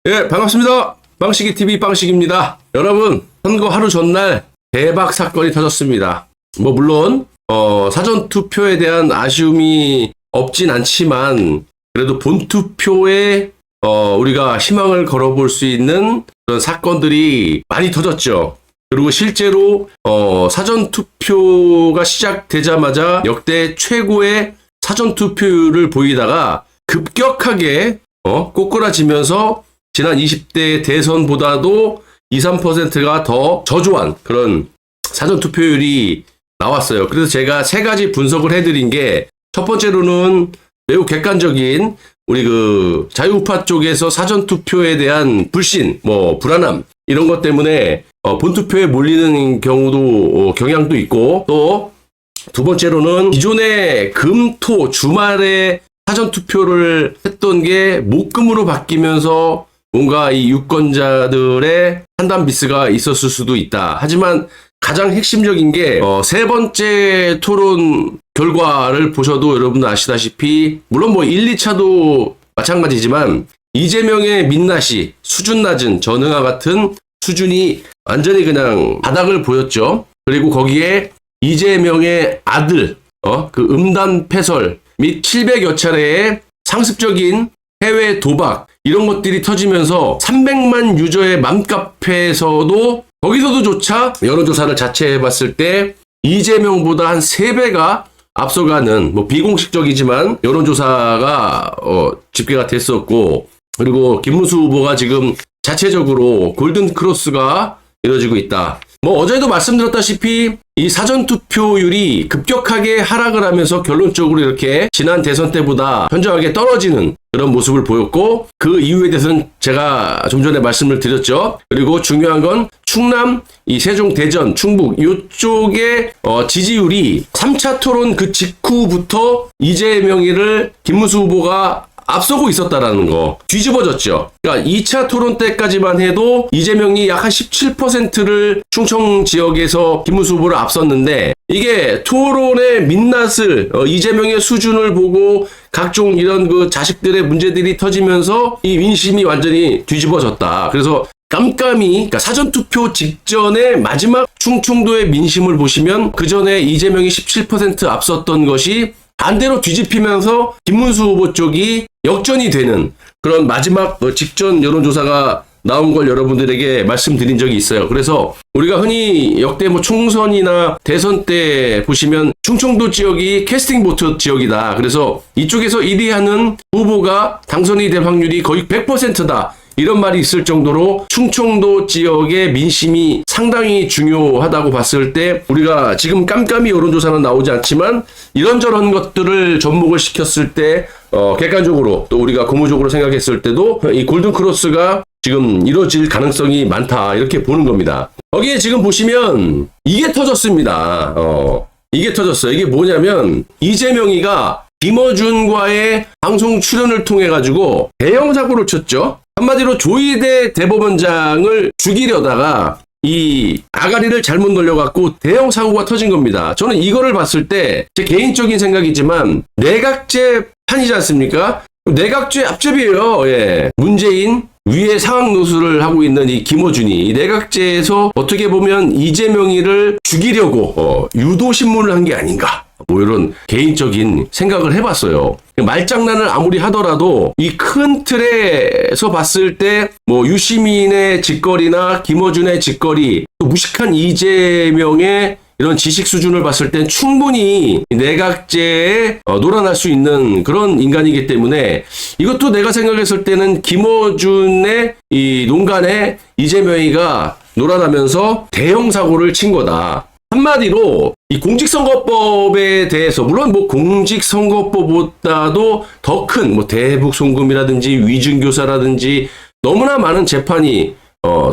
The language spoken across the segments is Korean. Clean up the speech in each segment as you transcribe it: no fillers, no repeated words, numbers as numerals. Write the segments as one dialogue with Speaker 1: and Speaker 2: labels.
Speaker 1: 예, 반갑습니다. 빵식이TV 빵식입니다. 여러분, 선거 하루 전날 대박 사건이 터졌습니다. 물론 사전투표에 대한 아쉬움이 없진 않지만 그래도 본투표에 우리가 희망을 걸어볼 수 있는 그런 사건들이 많이 터졌죠. 그리고 실제로 사전투표가 시작되자마자 역대 최고의 사전투표율을 보이다가 급격하게 꼬꾸라지면서 지난 20대 대선보다도 2, 3%가 더 저조한 그런 사전투표율이 나왔어요. 그래서 제가 세 가지 분석을 해드린 게, 첫 번째로는 매우 객관적인 우리 자유우파 쪽에서 사전투표에 대한 불신, 불안함, 이런 것 때문에 본투표에 몰리는 경향도 있고, 또 두 번째로는 기존의 금, 토, 주말에 사전투표를 했던 게 목금으로 바뀌면서 뭔가 이 유권자들의 판단 미스가 있었을 수도 있다. 하지만 가장 핵심적인 게 세 번째 토론 결과를 보셔도 여러분들 아시다시피, 물론 1, 2차도 마찬가지지만 이재명의 민낯이 수준 낮은 전응와 같은 수준이 완전히 그냥 바닥을 보였죠. 그리고 거기에 이재명의 아들 음단 패설 및 700여 차례의 상습적인 해외 도박, 이런 것들이 터지면서 300만 유저의 맘카페에서도 거기서도조차 여론조사를 자체해 봤을 때 이재명보다 한 3배가 앞서가는, 비공식적이지만 여론조사가 집계가 됐었고, 그리고 김문수 후보가 지금 자체적으로 골든 크로스가 이루어지고 있다. 어제도 말씀드렸다시피 이 사전투표율이 급격하게 하락을 하면서 결론적으로 이렇게 지난 대선 때보다 현저하게 떨어지는 그런 모습을 보였고, 그 이유에 대해서는 제가 좀 전에 말씀을 드렸죠. 그리고 중요한 건 충남, 이 세종, 대전, 충북 이쪽의 지지율이 3차 토론 그 직후부터 이재명이를 김문수 후보가 앞서고 있었다라는 거, 뒤집어졌죠. 그러니까 2차 토론 때까지만 해도 이재명이 약 한 17%를 충청 지역에서 김문수 후보를 앞섰는데, 이게 토론의 민낯을 이재명의 수준을 보고 각종 이런 자식들의 문제들이 터지면서 이 민심이 완전히 뒤집어졌다. 그래서 깜깜이, 그러니까 사전투표 직전에 마지막 충청도의 민심을 보시면 그 전에 이재명이 17% 앞섰던 것이 반대로 뒤집히면서 김문수 후보 쪽이 역전이 되는 그런 마지막 직전 여론조사가 나온 걸 여러분들에게 말씀드린 적이 있어요. 그래서 우리가 흔히 역대 총선이나 대선 때 보시면 충청도 지역이 캐스팅 보트 지역이다. 그래서 이쪽에서 1위 하는 후보가 당선이 될 확률이 거의 100%다. 이런 말이 있을 정도로 충청도 지역의 민심이 상당히 중요하다고 봤을 때, 우리가 지금 깜깜이 여론조사는 나오지 않지만 이런저런 것들을 접목을 시켰을 때 객관적으로, 또 우리가 고무적으로 생각했을 때도 이 골든크로스가 지금 이루어질 가능성이 많다, 이렇게 보는 겁니다. 거기에 지금 보시면 이게 터졌습니다. 이게 터졌어요. 이게 뭐냐면 이재명이가 김어준과의 방송 출연을 통해 가지고 대형 사고를 쳤죠. 한마디로 조희대 대법원장을 죽이려다가 이 아가리를 잘못 놀려갖고 대형 사고가 터진 겁니다. 저는 이거를 봤을 때 제 개인적인 생각이지만 내각제 판이지 않습니까? 내각제 앞잡이에요. 예. 문재인 위에 상황 노수를 하고 있는 이 김어준이 이 내각제에서 어떻게 보면 이재명이를 죽이려고 유도 신문을 한 게 아닌가, 이런 개인적인 생각을 해봤어요. 말장난을 아무리 하더라도 이 큰 틀에서 봤을 때 유시민의 짓거리나 김어준의 짓거리, 또 무식한 이재명의 이런 지식 수준을 봤을 땐 충분히 내각제에 놀아날 수 있는 그런 인간이기 때문에, 이것도 내가 생각했을 때는 김어준의 이 농간에 이재명이가 놀아나면서 대형 사고를 친 거다. 한마디로 이 공직선거법에 대해서, 물론 공직선거법보다도 더 큰 대북송금이라든지 위증교사라든지 너무나 많은 재판이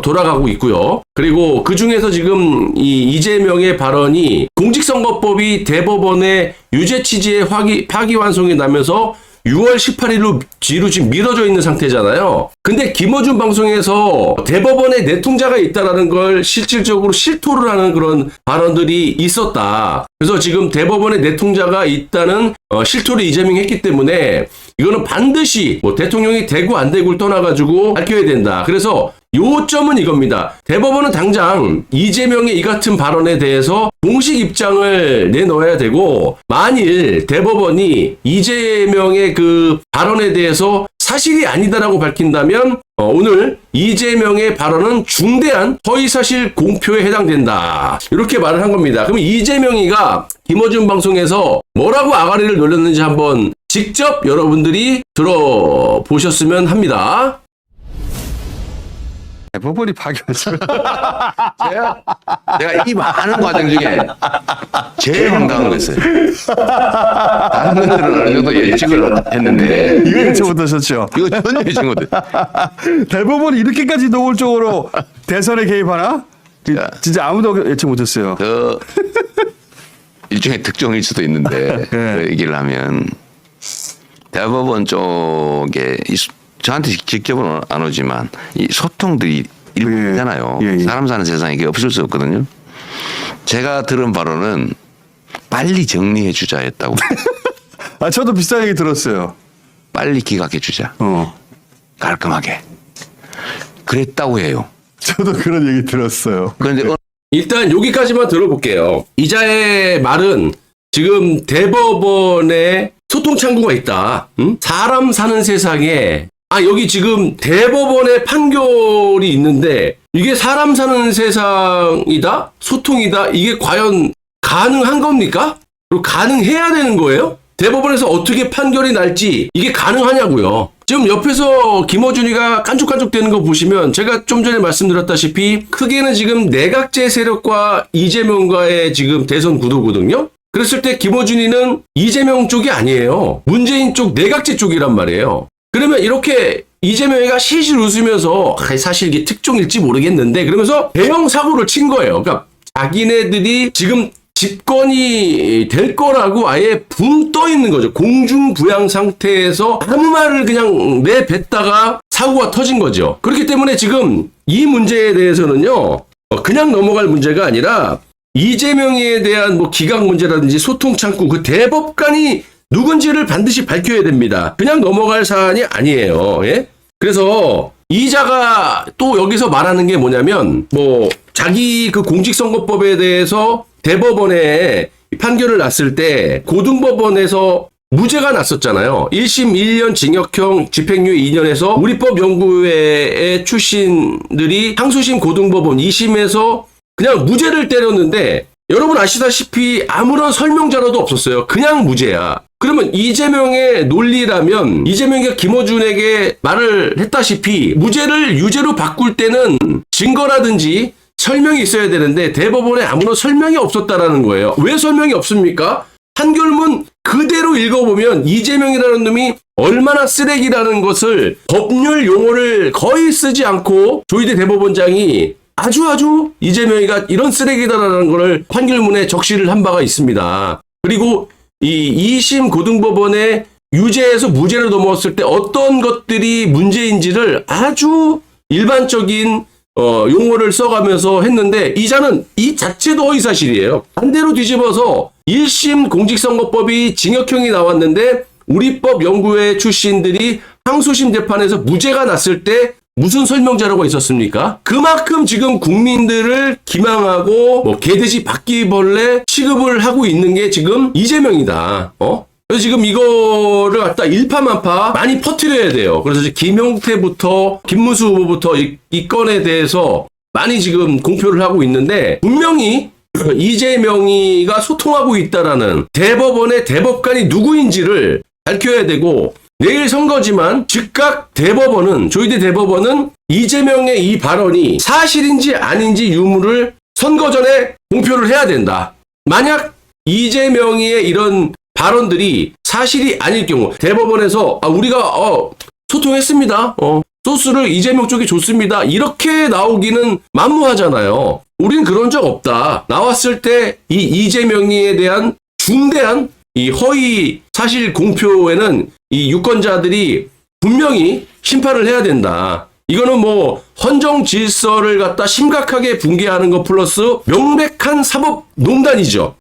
Speaker 1: 돌아가고 있고요. 그리고 그 중에서 지금 이 이재명의 발언이 공직선거법이 대법원의 유죄 취지의 파기환송이 나면서 6월 18일로 뒤로 지금 미뤄져 있는 상태잖아요. 근데 김어준 방송에서 대법원에 내통자가 있다라는 걸 실질적으로 실토를 하는 그런 발언들이 있었다. 그래서 지금 대법원에 내통자가 있다는 실토를 이재명이 했기 때문에 이거는 반드시 뭐 대통령이 되고 안 되고를 떠나가지고 밝혀야 된다. 그래서 요점은 이겁니다. 대법원은 당장 이재명의 이 같은 발언에 대해서 공식 입장을 내놓아야 되고, 만일 대법원이 이재명의 그 발언에 대해서 사실이 아니다라고 밝힌다면 오늘 이재명의 발언은 중대한 허위사실 공표에 해당된다. 이렇게 말을 한 겁니다. 그럼 이재명이가 김어준 방송에서 뭐라고 아가리를 놀렸는지 한번 직접 여러분들이 들어보셨으면 합니다.
Speaker 2: 법원이 파견했어요.
Speaker 3: 제가 이 많은 과정 중에 제일 황당한 거였어요. 다른 분들은 어느 정도 예측을 했는데
Speaker 2: 이거 예측 못하셨죠?
Speaker 3: 이거 전혀 예측 못해.
Speaker 2: 대법원이 이렇게까지 노골적으로 대선에 개입하나? 진짜 아무도 예측 못했어요.
Speaker 3: 그 일종의 특종일 수도 있는데 그 얘기를 하면 대법원 쪽에 저한테 직접은 안 오지만 이 소통들이 일부잖아요. 사람 사는 세상에 이게 없을 수 없거든요. 제가 들은 바로는 빨리 정리해 주자였다고.
Speaker 2: 아, 저도 비슷한 얘기 들었어요.
Speaker 3: 빨리 기각해 주자. 깔끔하게. 그랬다고 해요.
Speaker 2: 저도 그런 얘기 들었어요.
Speaker 3: 그런데
Speaker 1: 일단 여기까지만 들어볼게요. 이자의 말은 지금 대법원에 소통 창구가 있다. 사람 사는 세상에 여기 지금 대법원의 판결이 있는데 이게 사람 사는 세상이다? 소통이다? 이게 과연 가능한 겁니까? 그리고 가능해야 되는 거예요? 대법원에서 어떻게 판결이 날지 이게 가능하냐고요. 지금 옆에서 김어준이가 깐족깐족 되는 거 보시면 제가 좀 전에 말씀드렸다시피 크게는 지금 내각제 세력과 이재명과의 지금 대선 구도거든요. 그랬을 때 김어준이는 이재명 쪽이 아니에요. 문재인 쪽 내각제 쪽이란 말이에요. 그러면 이렇게 이재명이가 실실 웃으면서 사실 이게 특종일지 모르겠는데 그러면서 대형 사고를 친 거예요. 그러니까 자기네들이 지금 집권이 될 거라고 아예 붕 떠 있는 거죠. 공중부양 상태에서 아무 말을 그냥 내뱉다가 사고가 터진 거죠. 그렇기 때문에 지금 이 문제에 대해서는요, 그냥 넘어갈 문제가 아니라 이재명에 대한 뭐 기각 문제라든지 소통 창구 그 대법관이 누군지를 반드시 밝혀야 됩니다. 그냥 넘어갈 사안이 아니에요. 예? 그래서 이자가 또 여기서 말하는 게 뭐냐면 뭐 자기 그 공직선거법에 대해서 대법원에 판결을 났을 때 고등법원에서 무죄가 났었잖아요. 1심 1년 징역형 집행유예 2년에서 우리법연구회의 출신들이 항소심 고등법원 2심에서 그냥 무죄를 때렸는데 여러분 아시다시피 아무런 설명 자료도 없었어요. 그냥 무죄야. 그러면 이재명의 논리라면 이재명이 김어준에게 말을 했다시피 무죄를 유죄로 바꿀 때는 증거라든지 설명이 있어야 되는데 대법원에 아무런 설명이 없었다라는 거예요. 왜 설명이 없습니까? 판결문 그대로 읽어보면 이재명이라는 놈이 얼마나 쓰레기라는 것을 법률 용어를 거의 쓰지 않고 조희대 대법원장이 아주 이재명이가 이런 쓰레기다라는 것을 판결문에 적시를 한 바가 있습니다. 그리고 이 2심 고등법원의 유죄에서 무죄로 넘어왔을 때 어떤 것들이 문제인지를 아주 일반적인 용어를 써가면서 했는데 이자는 이 자체도 허위사실이에요. 반대로 뒤집어서 1심 공직선거법이 징역형이 나왔는데 우리법연구회 출신들이 항소심 재판에서 무죄가 났을 때 무슨 설명 자료가 있었습니까? 그만큼 지금 국민들을 기망하고 뭐 개돼지 바퀴벌레 취급을 하고 있는 게 지금 이재명이다. 그래서 지금 이거를 갖다 일파만파 많이 퍼뜨려야 돼요. 그래서 김용태부터 김문수 후보부터 이 건에 대해서 많이 지금 공표를 하고 있는데 분명히 이재명이가 소통하고 있다라는 대법원의 대법관이 누구인지를 밝혀야 되고 내일 선거지만 즉각 대법원은 조희대 대법원은 이재명의 이 발언이 사실인지 아닌지 유무를 선거 전에 공표를 해야 된다. 만약 이재명의 이런 발언들이 사실이 아닐 경우 대법원에서 우리가 소통했습니다. 소스를 이재명 쪽에 줬습니다. 이렇게 나오기는 만무하잖아요. 우린 그런 적 없다. 나왔을 때 이 이재명에 대한 중대한 이 허위 사실 공표에는 이 유권자들이 분명히 심판을 해야 된다. 이거는 뭐 헌정 질서를 갖다 심각하게 붕괴하는 것 플러스 명백한 사법 농단이죠.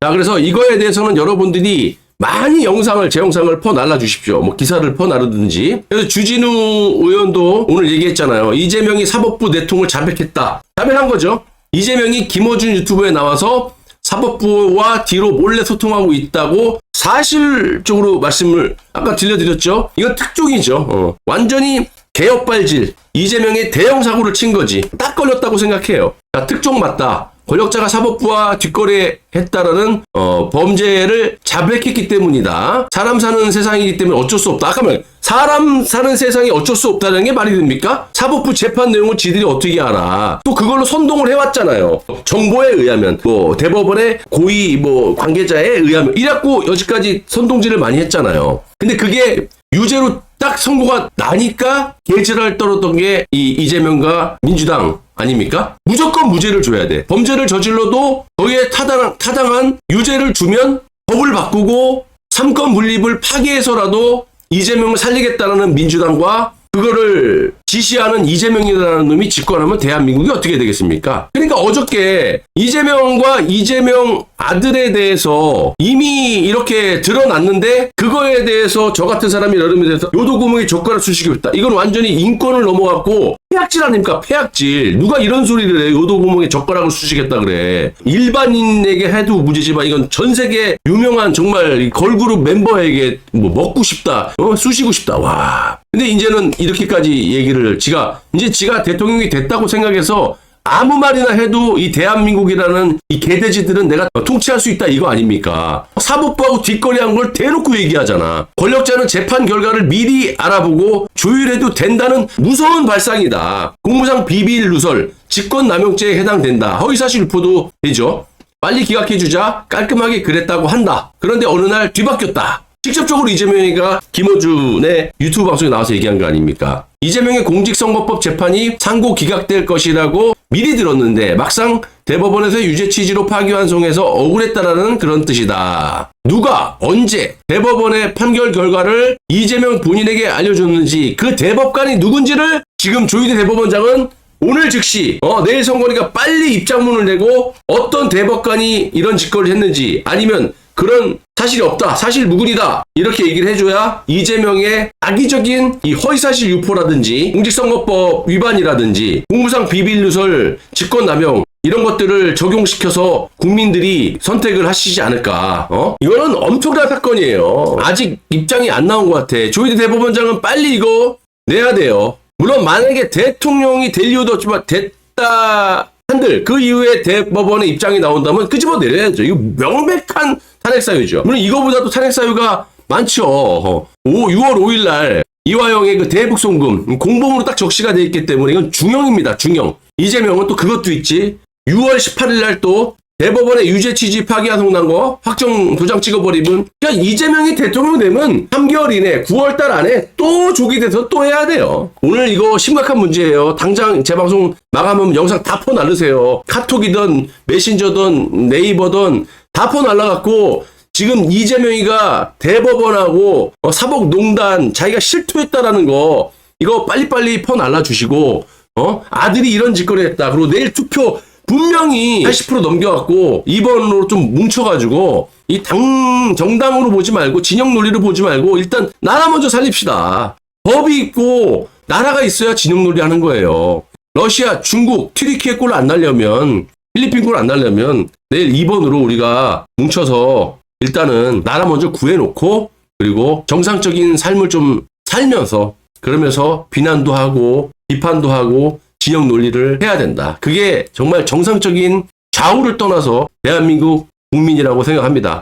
Speaker 1: 자, 그래서 이거에 대해서는 여러분들이 많이 제 영상을 퍼날라 주십시오. 뭐 기사를 퍼나르든지. 그래서 주진우 의원도 오늘 얘기했잖아요. 이재명이 사법부 내통을 자백했다. 자백한 거죠. 이재명이 김어준 유튜브에 나와서 사법부와 뒤로 몰래 소통하고 있다고 사실적으로 말씀을 아까 들려드렸죠. 이건 특종이죠. 완전히 개혁발질, 이재명의 대형 사고를 친 거지. 딱 걸렸다고 생각해요. 자, 특종 맞다. 권력자가 사법부와 뒷거래했다라는 범죄를 자백했기 때문이다. 사람 사는 세상이기 때문에 어쩔 수 없다. 아까 말 사람 사는 세상이 어쩔 수 없다는 게 말이 됩니까? 사법부 재판 내용을 지들이 어떻게 알아? 또 그걸로 선동을 해왔잖아요. 정보에 의하면, 뭐 대법원의 고위 뭐 관계자에 의하면 이래갖고 여지까지 선동질을 많이 했잖아요. 근데 그게 유죄로 딱 선고가 나니까 개지랄 떨었던 게 이 이재명과 민주당 아닙니까? 무조건 무죄를 줘야 돼. 범죄를 저질러도 거기에 타당한 유죄를 주면 법을 바꾸고 삼권 분립을 파기해서라도 이재명을 살리겠다는 민주당과 그거를 지시하는 이재명이라는 놈이 집권하면 대한민국이 어떻게 되겠습니까? 그러니까 어저께 이재명과 이재명 아들에 대해서 이미 이렇게 드러났는데 그거에 대해서 저 같은 사람이 여름에 대해서 요도구멍에 젓가락 쑤시고 있다. 이건 완전히 인권을 넘어갔고 폐악질 아닙니까? 폐악질. 누가 이런 소리를 해? 요도구멍에 젓가락을 쑤시겠다 그래. 일반인에게 해도 무죄지만 이건 전 세계 유명한 정말 걸그룹 멤버에게 뭐 먹고 싶다. 쑤시고 싶다. 와. 근데 이제는 이렇게까지 얘기를 지가 대통령이 됐다고 생각해서 아무 말이나 해도 이 대한민국이라는 이 개돼지들은 내가 통치할 수 있다 이거 아닙니까? 사법부하고 뒷거래한 걸 대놓고 얘기하잖아. 권력자는 재판 결과를 미리 알아보고 조율해도 된다는 무서운 발상이다. 공무상 비밀 누설, 직권남용죄에 해당된다. 허위사실 유포도 되죠. 빨리 기각해주자 깔끔하게 그랬다고 한다. 그런데 어느 날 뒤바뀌었다. 직접적으로 이재명이가 김어준의 유튜브 방송에 나와서 얘기한 거 아닙니까? 이재명의 공직선거법 재판이 상고 기각될 것이라고 미리 들었는데 막상 대법원에서 유죄 취지로 파기환송해서 억울했다라는 그런 뜻이다. 누가 언제 대법원의 판결 결과를 이재명 본인에게 알려줬는지 그 대법관이 누군지를 지금 조희대 대법원장은 오늘 즉시 내일 선거니까 빨리 입장문을 내고 어떤 대법관이 이런 짓거리를 했는지 아니면 그런 사실이 없다. 사실 무근이다. 이렇게 얘기를 해줘야 이재명의 악의적인 이 허위사실 유포라든지 공직선거법 위반이라든지 공무상 비밀누설, 직권남용 이런 것들을 적용시켜서 국민들이 선택을 하시지 않을까. 이거는 엄청난 사건이에요. 아직 입장이 안 나온 것 같아. 조희대 대법원장은 빨리 이거 내야 돼요. 물론 만약에 대통령이 될 이유도 없지만 됐다 한들 그 이후에 대법원의 입장이 나온다면 끄집어 내려야죠. 이거 명백한 탄핵사유죠. 물론 이거보다도 탄핵사유가 많죠. 6월 5일 날 이화영의 그 대북송금 공범으로 딱 적시가 돼 있기 때문에 이건 중형입니다. 중형. 이재명은 또 그것도 있지. 6월 18일 날 또 대법원의 유죄 취지 파기환송 난 거 확정 도장 찍어버리면 그러니까 이재명이 대통령 되면 3개월 이내 9월 달 안에 또 조기 돼서 또 해야 돼요. 오늘 이거 심각한 문제예요. 당장 제 방송 마감하면 영상 다 퍼날르세요. 카톡이든 메신저든 네이버든 다 퍼날라갖고 지금 이재명이가 대법원하고 사법농단 자기가 실토했다라는 거 이거 빨리빨리 퍼날라주시고 아들이 이런 짓거리 했다. 그리고 내일 투표 분명히 80% 넘겨갖고 2번으로 좀 뭉쳐가지고 이 정당으로 보지 말고 진영 논리로 보지 말고 일단 나라 먼저 살립시다. 법이 있고 나라가 있어야 진영 논리 하는 거예요. 러시아, 중국, 튀르키예 골 안 날려면 필리핀 골 안 날려면 내일 2번으로 우리가 뭉쳐서 일단은 나라 먼저 구해놓고 그리고 정상적인 삶을 좀 살면서 그러면서 비난도 하고 비판도 하고 진영 논리를 해야 된다. 그게 정말 정상적인 좌우를 떠나서 대한민국 국민이라고 생각합니다.